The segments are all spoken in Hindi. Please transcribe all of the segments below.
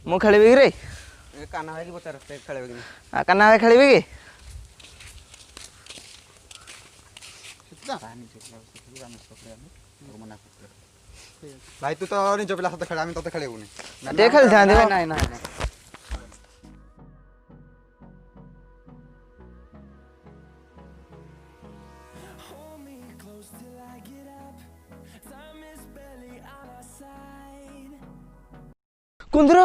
मु खेलिबि रे काना भाई की पचार खेलेबे कि काना भाई खेलिबि कि भाई तू तो निज पिला साथ खेल आम तो खेलेबुनी दे खेल था दे नहीं नहीं कुंद्रो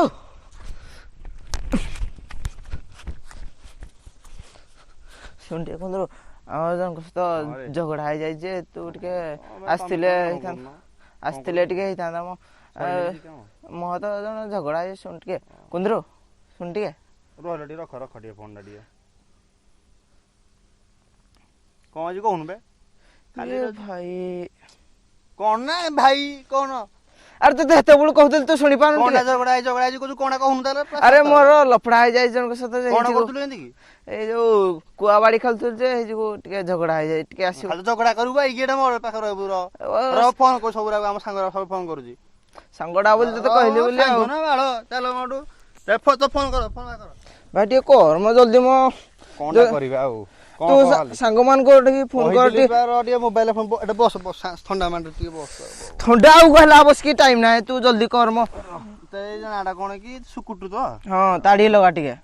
सुन टे कुंद्रो आ जन को तो झगड़ा हो जाय जे तू टिके आस्तिले टिके हिता म मो तो जन झगड़ा है सुन टिके कुंद्रो सुन टिके रोलडी रख रख टिके फोन डाडी कौन जी कहून बे अरे भाई कौन ना भाई कौन अरे तो हेते बळ कहतल तो सुनी पान कोना झगड़ा को कोना कहून ताले अरे मोर लफड़ा हो जाय जन को सत कोन करतुल एंदी की ए जो कुआबाड़ी खेलतुल जे हे जो टिके झगड़ा हो जाय टिके आसी खाली झगड़ा करू भाई गेडा मोर पाख रहबु रो फोन को सबरा हम संग सब फोन करू जी संगडा बोल तो कहली बोली आ ना बाळो चलो मोडू तो फोन कर भाई टिके कर म जल्दी म कोना करबा आ तू संगमान को फोन कर टिके मोबाइल फोन एटा बस ठंडा मान टिके बस ठंडा आउ कहला बस की टाइम ना तू जल्दी कर म ते जनाडा कोन की सुकुटू तो हां ताड़ी लगा टिके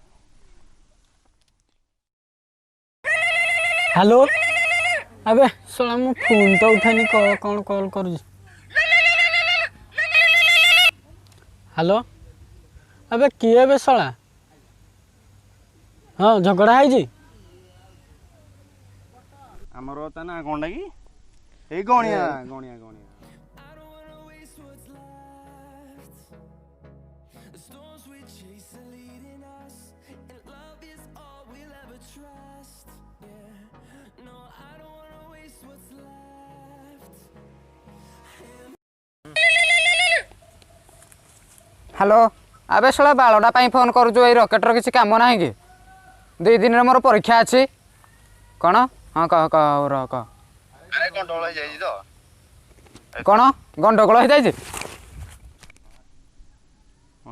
हेलो अबे सोला मु फोन तो उठानी कौन कॉल करू हेलो अबे किए बे सोला हाँ झगड़ा है जी हमरो ता ना कोंडा की ए गणिया हेलो अबे शला बालटा पाई फोन करूँ ये रकेटर किसी कम ना कि 2 दिन मोर परीक्षा अच्छी कौन हाँ कह कह रह कह कौन गंडगोल हो जाए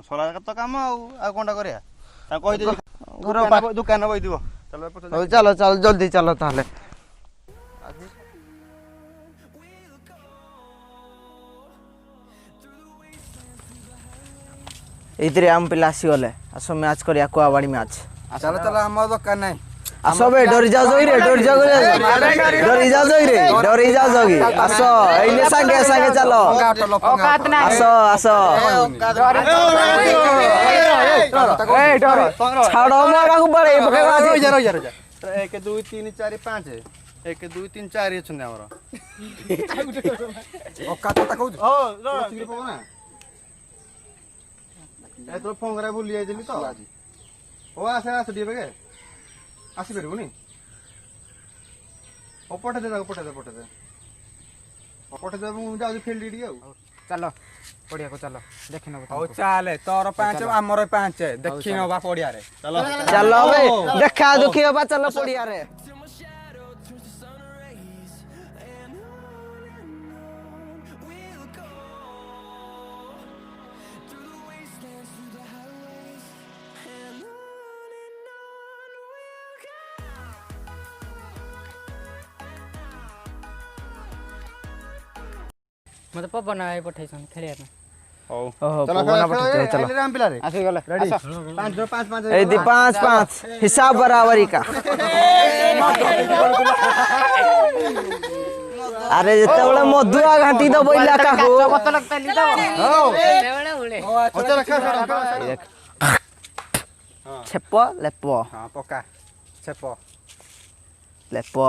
सोला तो काम आ कोंडा करिया ता कहि दे घर दुकान बइ दिबो चलो चलो चल जल्दी चलो ताले इतरे हम पिला आसी गले आसो मैच करिया कुआबाड़ी मैच चलो चलो हमर दुकान नहीं आसो बे डरी जा जोई रे डरी जा जोई रे डरी जा जोगी आसो एने संगे संगे चलो औकात नहीं आसो आसो ए डर छाड़ो मारा को बड़े बकेवा रो 1 2 3 4 5 1 2 3 4 छन हमर औकात ता कहू ओ रो पगना ए तो फोन करे भूल जाइली तो ओ आसे दिबे के आसी परबुनी ओ पठे दे मु जाउ फील्ड डी चलो पड़िया को चलो देखि न ओ चले तोर 5 हमर 5 देखि न बा पड़िया रे चलो चलो बे देखा दुखी बा चलो पड़िया रे मते पवन आइ पठाइ छन खेलिया ओ चलो चलो राम पिला रे आसी गले रेडी 5 5 ए दी 5 5 हिसाब बराबरी का अरे जेतेबेले मधुआ घाटी द बोइला का हो कत लगता ली तो ओ चल खा छेपो लेपो हां पक्का छेपो लेपो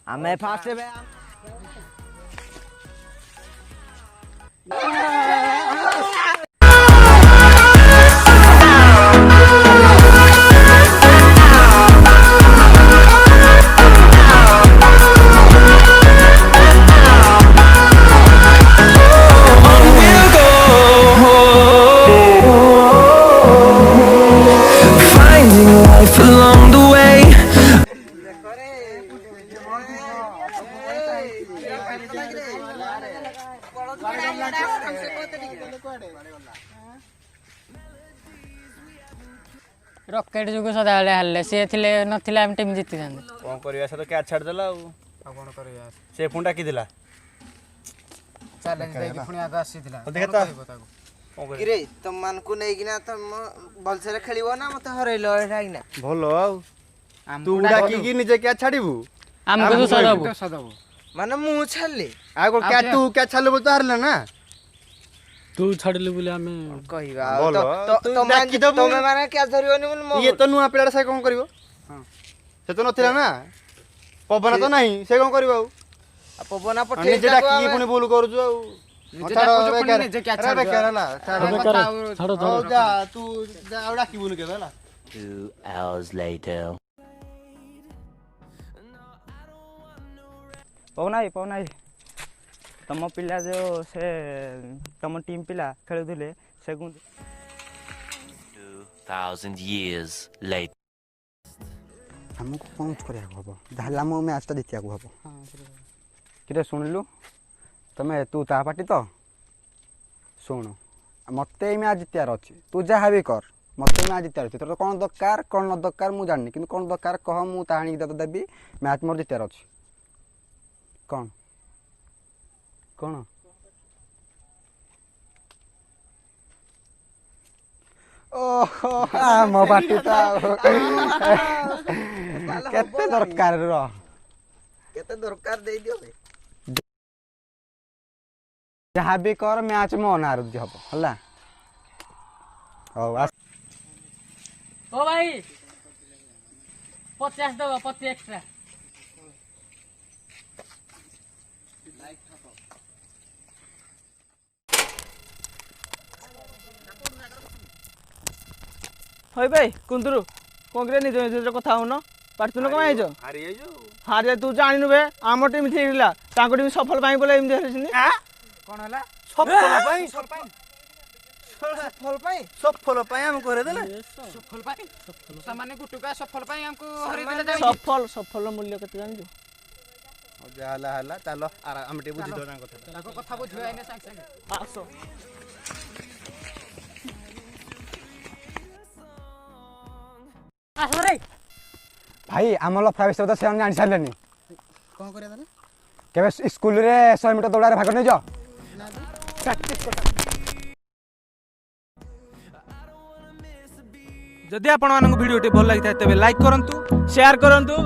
हमें फास्ट बे ରକେଟ ଯୋଗୁ ସଦାବେଳେ ହାରିଲେ ସିଏ ଥିଲେ ନଥିଲେ ଆମେ ଟିମ୍ ଜିତିଥାନ୍ତେ। କଣ କରିବା ସେ ତ କ୍ୟାଚ୍ ଛାଡ଼ିଦେଲା ଆଉ କ'ଣ କରିବା ସେ ପୁଣି ଡାକିଥିଲା ଚ୍ୟାଲେଞ୍ଜ ଦେଇକି ପୁଣି ଆଗ ଆସିଥିଲା ଦେଖ ତ ତାକୁ କଣ କରିବା କିରେ ତମମାନଙ୍କୁ ନେଇକିନା ତମ ଭଲସେରେ ଖେଳିବ ନା ମତେ ହରେଇଲ ଏଇଟା କିନା ଭଲ ଆଉ ତୁ ଡାକିକି ନିଜେ କ୍ୟାଚ୍ ଛାଡ଼ିବୁ ଆମକୁ ଦୋଷ ଦବୁ। ଦବୁ ମାନେ ମୁଁ ଛାଡ଼ିଲି ଆଉ କଣ କ୍ୟାଚ୍ ତୁ କ୍ୟାଚ୍ ଛାଡ଼ିଲୁ ବୋଲି ତ ହାରିଲା ନା ତୁ ଛାଡ଼ିଲୁ ବୋଲି ଆମେ କହିବା ଭଲ, ତୁ ଡାକିଦବୁ। ତମେ ମାନେ କ୍ୟାଚ୍ ଧରିବନି ବୋଲି ମୋ ଇଏ ତ ନୂଆ ପିଲାଟା ସେ କଣ କରିବ ସେ ତ ନଥିଲା ନା ପବନ ତ ନାହିଁ ସେ କଣ କରିବ ଆଉ ପବନା ଆଉ ନିଜେ ଡାକିକି ପୁଣି ଭୁଲ କରୁଛୁ ଆଉ ନିଜେ ଛାଡ଼, ଡାକୁଛୁ, ପୁଣି ବେକାର। ନିଜେ catch ଆରେ ଛାଡ଼ିବୁ। ବେକାର ହେଲା ଛାଡ଼। ଛାଡ଼ ହଉ ଯା ତୁ ଯା ଆଉ ଡାକିବୁନି କେବେ ହେଲା 2 hours later. ପଉନାଇ ତମ ପିଲା ଯେଉଁ ସେ ତମ ଟିମ୍ ପିଲା ଖେଳୁଥିଲେ ସେ 2000 years later. ଆମକୁ କ'ଣ କରିବାକୁ ହବ ଯାହେଲେ ଆମ ମ୍ୟାଚ୍ଟା ଜିତିବାକୁ ହବ କିରେ ଶୁଣିଲୁ ତମେ ତୁ ତା ପାଟି ତ ଶୁଣୁ ମୋତେ ଏଇ ମ୍ୟାଚ୍ ଜିତିବାର ଅଛି ତୁ ଯାହା ବି କର ମୋତେ ମ୍ୟାଚ୍ ଜିତିବାର ଅଛି ତୋର କ'ଣ ଦରକାର କ'ଣ ନ ଦରକାର ମୁଁ ଜାଣିନି କିନ୍ତୁ କ'ଣ ଦରକାର କହ ମୁଁ ତା ଆଣିକି ତତେ ଦେବି ମ୍ୟାଚ୍ ମୋର ଜିତିବାର ଅଛି କ'ଣ କ'ଣ ଓହୋ ଆମ ପାଟି ତ କେତେ ଦରକାର ରହ କେତେ ଦରକାର ଦେଇଦିଅ ବେ ଯାହା ବି କର ମ୍ୟାଚ୍ ମୋ ନାଁରେ ହବ ହେଲା ହଉ ଆସ ଓ ଭାଇ 50 ଦବ 50 ଏକ୍ସଟ୍ରା। ହଇ ଭାଇ କୁନ୍ଦୁରୁ କ'ଣ କିରେ ନିଜ ନିଜ କଥା ହଉନ ପାଟିତୁନ କ'ଣ ହେଇଛ ହାରି ତୁ ଜାଣିନୁ ବେ ଆମ ଟିମ୍ ଠିକ୍ ଥିଲା ତାଙ୍କ ଟିମ୍ ସଫଳ ପାଇଁ ବୋଲେ ଏମିତି ହେଲେ କ'ଣ ହେଲା ସଫଳ ପାଇଁ ସଫଳ ପାଇଁ ଆମେ କରେଇଦେଲେ ସଫଳ ପାଇଁ ସେମାନେ ଗୁଟୁକା ସଫଳ ପାଇଁ ଆମକୁ ହରେଇଦେଲେ ଯାଇକି। ସଫଳ ମୂଲ୍ୟ କେତେ ଜାଣିଛୁ? ଯାହା ହେଲା ହେଲା ଚାଲ ଆମେ ଟିକେ ବୁଝିଦେବା ତାଙ୍କ କଥା ତାଙ୍କ କଥା ବୁଝିବା ଏଇନେ ସାଙ୍ଗେ ସାଙ୍ଗେ ଆସ ଆସରେ ଭାଇ ଆମ ଲଫା ବିଷୟରେ ତ ସେମାନେ ଜାଣି ସାରିଲେନି କଣ କରିବା ତାହେଲେ କେବେ ସ୍କୁଲରେ 100 ମିଟର ଦୌଡ଼ାରେ ଭାଗ ନେଇଛ ଯଦି ଆପଣମାନଙ୍କୁ ଭିଡ଼ିଓଟି ଭଲ ଲାଗିଥାଏ ତେବେ ଲାଇକ୍ କରନ୍ତୁ ସେୟାର କରନ୍ତୁ